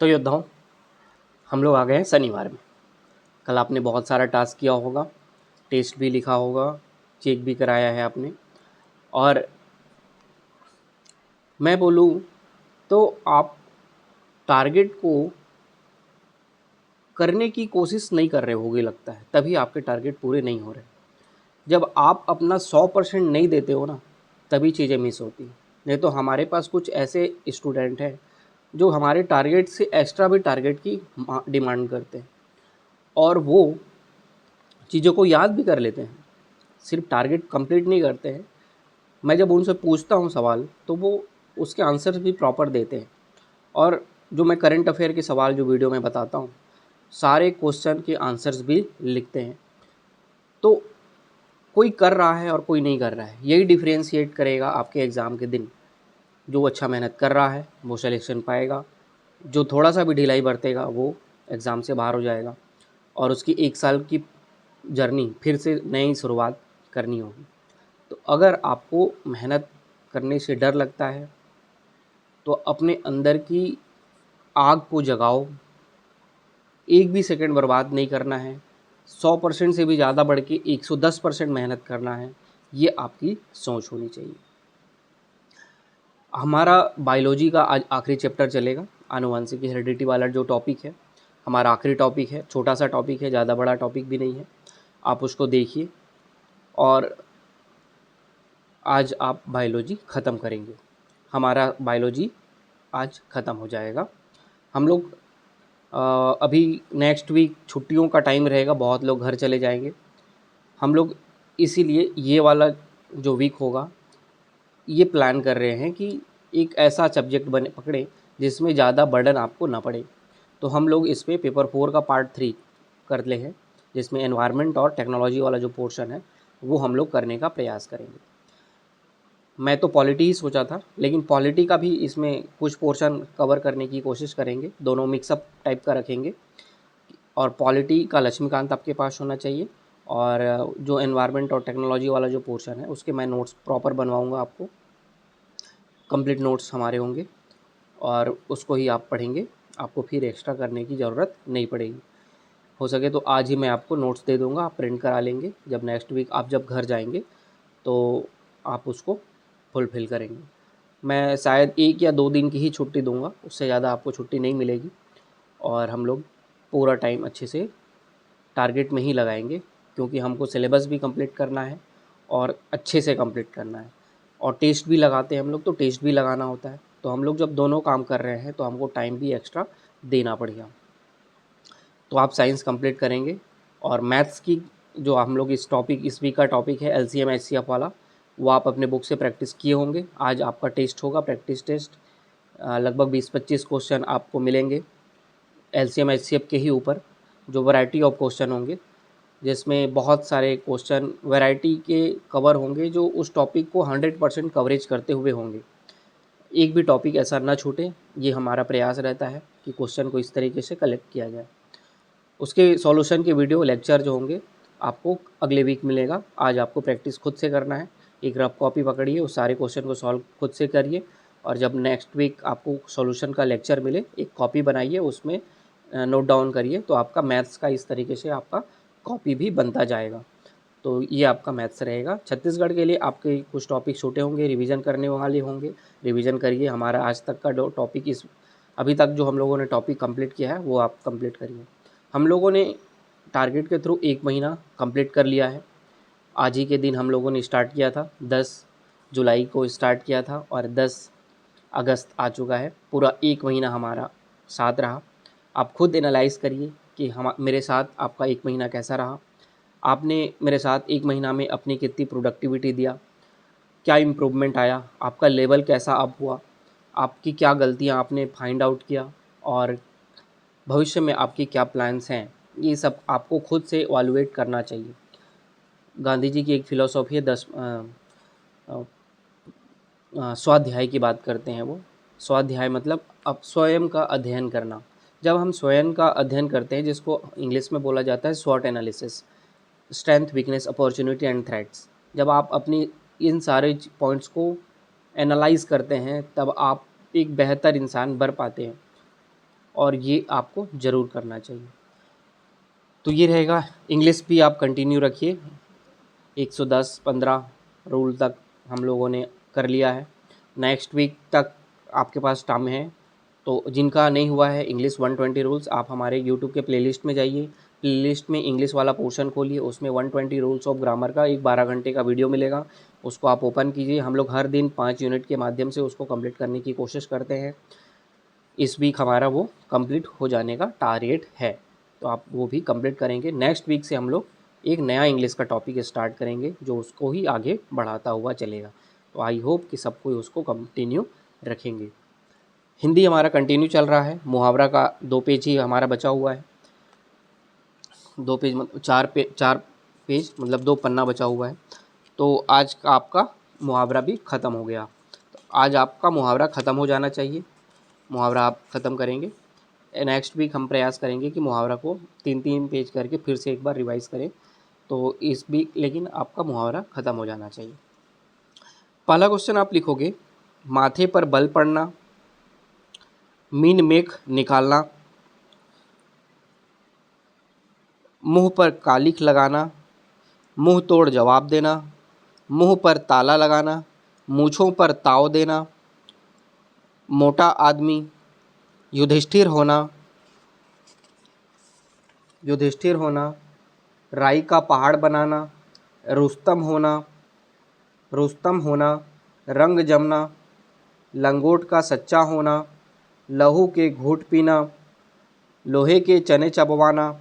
तो योद्धाओं, हम लोग आ गए हैं शनिवार में। कल आपने बहुत सारा टास्क किया होगा, टेस्ट भी लिखा होगा, चेक भी कराया है आपने। और मैं बोलूँ तो आप टारगेट को करने की कोशिश नहीं कर रहे होगे लगता है, तभी आपके टारगेट पूरे नहीं हो रहे। जब आप अपना 100% नहीं देते हो ना, तभी चीज़ें मिस होती हैं। नहीं तो हमारे पास कुछ ऐसे स्टूडेंट हैं जो हमारे टारगेट से एक्स्ट्रा भी टारगेट की डिमांड करते हैं, और वो चीज़ों को याद भी कर लेते हैं, सिर्फ टारगेट कंप्लीट नहीं करते हैं। मैं जब उनसे पूछता हूँ सवाल, तो वो उसके आंसर्स भी प्रॉपर देते हैं। और जो मैं करंट अफेयर के सवाल जो वीडियो में बताता हूँ, सारे क्वेश्चन के आंसर्स भी लिखते हैं। तो कोई कर रहा है और कोई नहीं कर रहा है, यही डिफ्रेंशिएट करेगा आपके एग्ज़ाम के दिन। जो अच्छा मेहनत कर रहा है वो सिलेक्शन पाएगा, जो थोड़ा सा भी ढिलाई बरतेगा वो एग्ज़ाम से बाहर हो जाएगा, और उसकी 1 साल की जर्नी फिर से नई शुरुआत करनी होगी। तो अगर आपको मेहनत करने से डर लगता है, तो अपने अंदर की आग को जगाओ। एक भी सेकंड बर्बाद नहीं करना है, 100% से भी ज़्यादा बढ़ के 110% मेहनत करना है, ये आपकी सोच होनी चाहिए। हमारा बायोलॉजी का आज आखिरी चैप्टर चलेगा, आनुवंशिकी हेरिडिटी वाला जो टॉपिक है, हमारा आखिरी टॉपिक है। छोटा सा टॉपिक है, ज़्यादा बड़ा टॉपिक भी नहीं है। आप उसको देखिए और आज आप बायोलॉजी ख़त्म करेंगे। हमारा बायोलॉजी आज ख़त्म हो जाएगा। हम लोग अभी नेक्स्ट वीक छुट्टियों का टाइम रहेगा, बहुत लोग घर चले जाएंगे। हम लोग इसीलिए ये वाला जो वीक होगा, ये प्लान कर रहे हैं कि एक ऐसा सब्जेक्ट बने पकड़े जिसमें ज़्यादा बर्डन आपको ना पड़े। तो हम लोग इस पे पेपर 4 का पार्ट 3 कर ले हैं, जिसमें एनवायरनमेंट और टेक्नोलॉजी वाला जो पोर्शन है वो हम लोग करने का प्रयास करेंगे। मैं तो पॉलिटी ही सोचा था, लेकिन पॉलिटी का भी इसमें कुछ पोर्शन कवर करने की कोशिश करेंगे, दोनों मिक्सअप टाइप का रखेंगे। और पॉलिटी का लक्ष्मीकांत आपके पास होना चाहिए, और जो एनवायरनमेंट और टेक्नोलॉजी वाला जो पोर्शन है उसके मैं नोट्स प्रॉपर बनवाऊंगा आपको। कंप्लीट नोट्स हमारे होंगे और उसको ही आप पढ़ेंगे, आपको फिर एक्स्ट्रा करने की ज़रूरत नहीं पड़ेगी। हो सके तो आज ही मैं आपको नोट्स दे दूंगा, आप प्रिंट करा लेंगे। जब नेक्स्ट वीक आप जब घर जाएंगे तो आप उसको फुलफ़िल करेंगे। मैं शायद 1 या 2 दिन की ही छुट्टी दूंगा, उससे ज़्यादा आपको छुट्टी नहीं मिलेगी। और हम लोग पूरा टाइम अच्छे से टारगेट में ही लगाएंगे, क्योंकि हमको सिलेबस भी कंप्लीट करना है और अच्छे से कंप्लीट करना है। और टेस्ट भी लगाते हैं हम लोग, तो टेस्ट भी लगाना होता है। तो हम लोग जब दोनों काम कर रहे हैं तो हमको टाइम भी एक्स्ट्रा देना पड़ेगा। तो आप साइंस कंप्लीट करेंगे, और मैथ्स की जो हम लोग इस वीक का टॉपिक है एलसीएम एचसीएफ वाला, वो आप अपने बुक से प्रैक्टिस किए होंगे। आज आपका टेस्ट होगा, प्रैक्टिस टेस्ट। लगभग 20-25 क्वेश्चन आपको मिलेंगे एलसीएम एचसीएफ के ही ऊपर, जो वैरायटी ऑफ क्वेश्चन होंगे, जिसमें बहुत सारे क्वेश्चन वैरायटी के कवर होंगे, जो उस टॉपिक को 100% कवरेज करते हुए होंगे। एक भी टॉपिक ऐसा ना छूटे, ये हमारा प्रयास रहता है कि क्वेश्चन को इस तरीके से कलेक्ट किया जाए। उसके सॉल्यूशन के वीडियो लेक्चर जो होंगे आपको अगले वीक मिलेगा। आज आपको प्रैक्टिस खुद से करना है। एक रफ कॉपी पकड़िए, उस सारे क्वेश्चन को सॉल्व खुद से करिए, और जब नेक्स्ट वीक आपको सॉल्यूशन का लेक्चर मिले, एक कॉपी बनाइए, उसमें नोट डाउन करिए। तो आपका मैथ्स का इस तरीके से आपका कॉपी भी बनता जाएगा। तो ये आपका मैथ्स रहेगा। छत्तीसगढ़ के लिए आपके कुछ टॉपिक छोटे होंगे, रिवीजन करने वाले होंगे, रिवीजन करिए। हमारा आज तक का टॉपिक इस अभी तक जो हम लोगों ने टॉपिक कंप्लीट किया है वो आप कंप्लीट करिए। हम लोगों ने टारगेट के थ्रू 1 महीना कंप्लीट कर लिया है। आज ही के दिन हम लोगों ने स्टार्ट किया था, 10 जुलाई को स्टार्ट किया था, और 10 अगस्त आ चुका है। पूरा 1 महीना हमारा साथ रहा। आप खुद एनालाइज़ करिए कि हम मेरे साथ आपका 1 महीना कैसा रहा। आपने मेरे साथ 1 महीना में अपनी कितनी प्रोडक्टिविटी दिया, क्या इम्प्रूवमेंट आया, आपका लेवल कैसा अप हुआ, आपकी क्या गलतियाँ आपने फाइंड आउट किया, और भविष्य में आपकी क्या प्लान्स हैं। ये सब आपको खुद से इवैल्यूएट करना चाहिए। गांधी जी की एक फ़िलॉसॉफ़ी है, स्वाध्याय की बात करते हैं वो। स्वाध्याय मतलब अब स्वयं का अध्ययन करना। जब हम स्वयं का अध्ययन करते हैं, जिसको इंग्लिश में बोला जाता है स्वॉट analysis, strength, weakness, opportunity and threats. जब आप अपनी इन सारे पॉइंट्स को एनालाइज करते हैं, तब आप एक बेहतर इंसान बन पाते हैं। और ये आपको ज़रूर करना चाहिए। तो ये रहेगा। इंग्लिश भी आप कंटिन्यू रखिए, 110-15 रूल तक हम लोगों ने कर लिया है। नेक्स्ट वीक तक आपके पास टाइम है, तो जिनका नहीं हुआ है इंग्लिश 120 रूल्स, आप हमारे यूट्यूब के प्लेलिस्ट में जाइए, प्लेलिस्ट में इंग्लिश वाला पोर्शन खोलिए, उसमें 120 रूल्स ऑफ ग्रामर का एक 12 घंटे का वीडियो मिलेगा, उसको आप ओपन कीजिए। हम लोग हर दिन 5 यूनिट के माध्यम से उसको कंप्लीट करने की कोशिश करते हैं। इस वीक हमारा वो कंप्लीट हो जाने का टारगेट है, तो आप वो भी कंप्लीट करेंगे। नेक्स्ट वीक से हम लोग एक नया इंग्लिश का टॉपिक स्टार्ट करेंगे जो उसको ही आगे बढ़ाता हुआ चलेगा। तो आई होप कि सब कोई उसको कंटिन्यू रखेंगे। हिंदी हमारा कंटिन्यू चल रहा है। मुहावरा का 2 पेज ही हमारा बचा हुआ है, 2 पेज मतलब 4 पेज मतलब 2 पन्ना बचा हुआ है। तो आज का आपका मुहावरा भी ख़त्म हो गया। तो आज आपका मुहावरा ख़त्म हो जाना चाहिए, मुहावरा आप ख़त्म करेंगे। नेक्स्ट वीक हम प्रयास करेंगे कि मुहावरा को 3-3 पेज करके फिर से एक बार रिवाइज़ करें। तो इस वीक लेकिन आपका मुहावरा ख़त्म हो जाना चाहिए। पहला क्वेश्चन आप लिखोगे, माथे पर बल पड़ना, मीन मेख निकालना, मुंह पर कालिख लगाना, मुंह तोड़ जवाब देना, मुंह पर ताला लगाना, मूँछों पर ताव देना, मोटा आदमी, युधिष्ठिर होना, राई का पहाड़ बनाना, रुस्तम होना, रंग जमना, लंगोट का सच्चा होना, लहू के घूंट पीना, लोहे के चने चबवाना,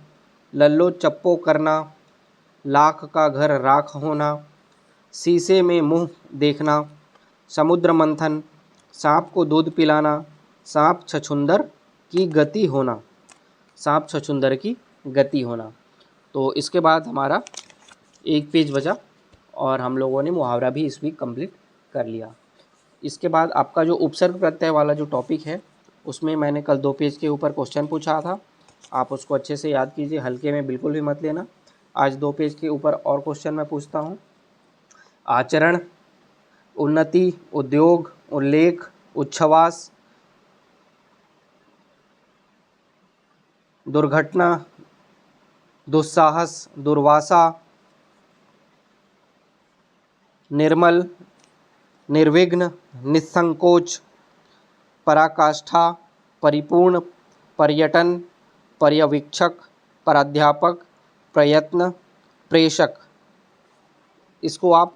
लल्लो चप्पो करना, लाख का घर राख होना, शीशे में मुंह देखना, समुद्र मंथन, सांप को दूध पिलाना, सांप छछूंदर की गति होना, सांप छछूंदर की गति होना। तो इसके बाद हमारा एक पेज बचा और हम लोगों ने मुहावरा भी इस वीक कंप्लीट कर लिया। इसके बाद आपका जो उपसर्ग प्रत्यय वाला जो टॉपिक है, उसमें मैंने कल 2 पेज के ऊपर क्वेश्चन पूछा था, आप उसको अच्छे से याद कीजिए, हल्के में बिल्कुल भी मत लेना। आज 2 पेज के ऊपर और क्वेश्चन मैं पूछता हूँ। आचरण, उन्नति, उद्योग, उल्लेख, उच्छ्वास, दुर्घटना, दुस्साहस, दुर्वासा, निर्मल, निर्विघ्न, निसंकोच, पराकाष्ठा, परिपूर्ण, पर्यटन, पर्यवेक्षक, प्राध्यापक, प्रयत्न, प्रेषक। इसको आप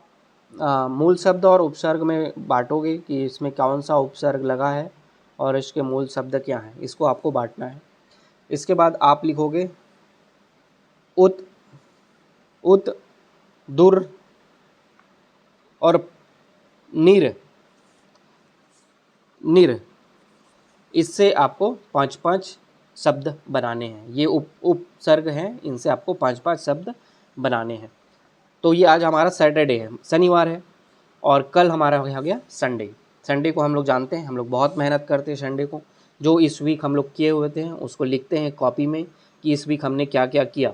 मूल शब्द और उपसर्ग में बांटोगे कि इसमें कौन सा उपसर्ग लगा है और इसके मूल शब्द क्या हैं, इसको आपको बांटना है। इसके बाद आप लिखोगे उत, दुर और निर। इससे आपको 5-5 शब्द बनाने हैं। ये उपसर्ग हैं, इनसे आपको 5-5 शब्द बनाने हैं। तो ये आज हमारा सैटरडे है, शनिवार है, और कल हमारा हो गया संडे। संडे को हम लोग जानते हैं, हम लोग बहुत मेहनत करते हैं संडे को। जो इस वीक हम लोग किए हुए थे उसको लिखते हैं कॉपी में कि इस वीक हमने क्या क्या किया,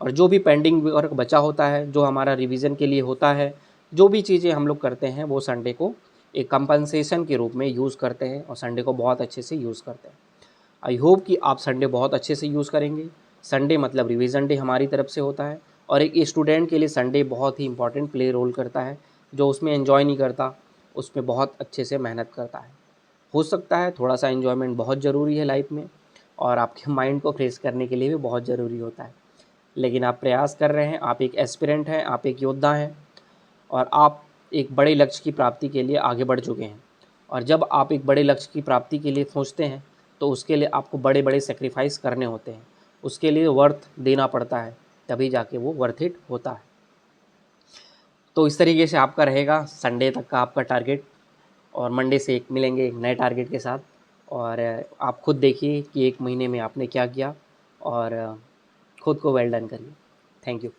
और जो भी पेंडिंग वर्क बचा होता है, जो हमारा रिवीजन के लिए होता है, जो भी चीज़ें हम लोग करते हैं वो संडे को एक कंपनसेशन के रूप में यूज़ करते हैं और संडे को बहुत अच्छे से यूज़ करते हैं। आई होप कि आप संडे बहुत अच्छे से यूज़ करेंगे। संडे मतलब रिवीजन डे हमारी तरफ से होता है, और एक स्टूडेंट के लिए संडे बहुत ही इंपॉर्टेंट प्ले रोल करता है। जो उसमें एंजॉय नहीं करता, उसमें बहुत अच्छे से मेहनत करता है। हो सकता है थोड़ा सा एंजॉयमेंट बहुत ज़रूरी है लाइफ में, और आपके माइंड को फ्रेश करने के लिए भी बहुत ज़रूरी होता है। लेकिन आप प्रयास कर रहे हैं, आप एक एस्पिरेंट हैं, आप एक योद्धा हैं, और आप एक बड़े लक्ष्य की प्राप्ति के लिए आगे बढ़ चुके हैं। और जब आप एक बड़े लक्ष्य की प्राप्ति के लिए सोचते हैं तो उसके लिए आपको बड़े बड़े सेक्रीफाइस करने होते हैं, उसके लिए वर्थ देना पड़ता है, तभी जाके वो वर्थ इट होता है। तो इस तरीके से आपका रहेगा संडे तक का आपका टारगेट, और मंडे से एक मिलेंगे एक नए टारगेट के साथ। और आप खुद देखिए कि 1 महीने में आपने क्या किया, और खुद को वेल डन करिए। Thank you.